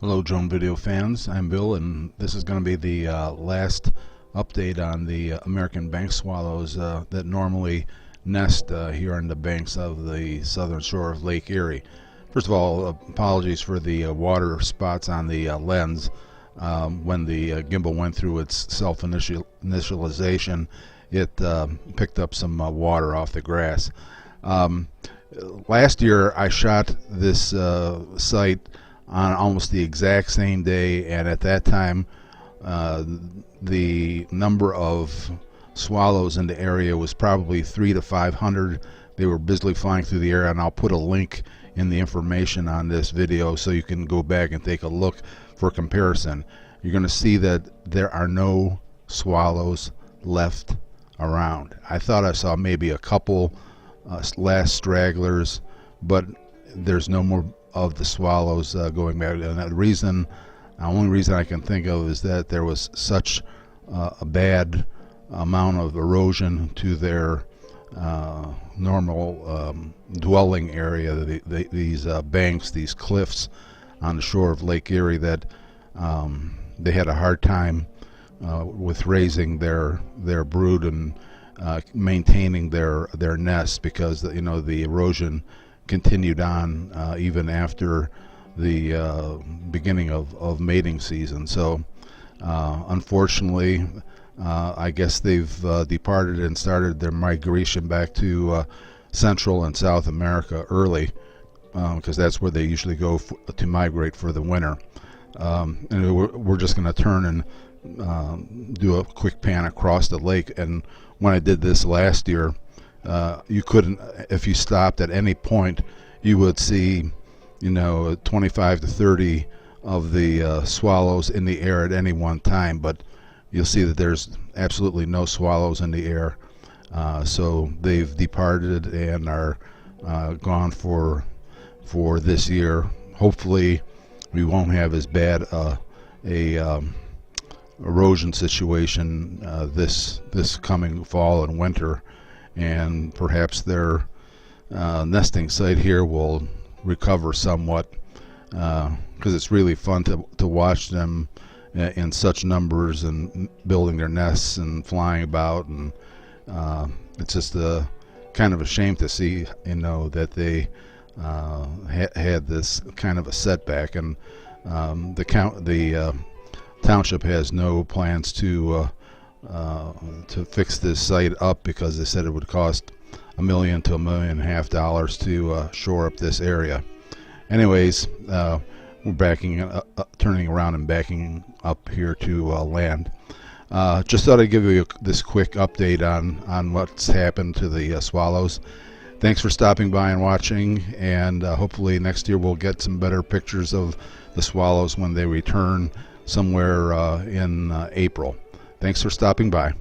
Hello drone video fans, I'm Bill, and this is going to be the last update on the American bank swallows that normally nest here on the banks of the southern shore of Lake Erie. First of all, apologies for the water spots on the lens. When the gimbal went through its self-initialization, it picked up some water off the grass. Last year I shot this site on almost the exact same day, and at that time the number of swallows in the area was probably 300 to 500. They were busily flying through the air, and I'll put a link in the information on this video so you can go back and take a look for comparison. You're going to see that there are no swallows left around. I thought I saw maybe a couple last stragglers, but there's no more of the swallows going back. And the only reason I can think of is that there was such a bad amount of erosion to their normal dwelling area, these banks, these cliffs on the shore of Lake Erie, that they had a hard time with raising their brood and maintaining their nests, because the erosion continued on even after the beginning of mating season. So unfortunately, I guess they've departed and started their migration back to Central and South America early, because that's where they usually go to migrate for the winter. And we're just going to turn and do a quick pan across the lake. And when I did this last year, you couldn't, if you stopped at any point, you would see 25 to 30 of the swallows in the air at any one time, but you'll see that there's absolutely no swallows in the air. So they've departed and are gone for this year. Hopefully we won't have as bad a erosion situation this coming fall and winter, and perhaps their nesting site here will recover somewhat, because it's really fun to watch them in such numbers and building their nests and flying about. And it's just a kind of a shame to see that they had this kind of a setback. And the township has no plans to fix this site up, because they said it would cost $1 million to $1.5 million to shore up this area. Anyways, we're turning around and backing up here to land. Just thought I'd give you this quick update on what's happened to the swallows. Thanks for stopping by and watching, and hopefully next year we'll get some better pictures of the swallows when they return somewhere in April. Thanks for stopping by.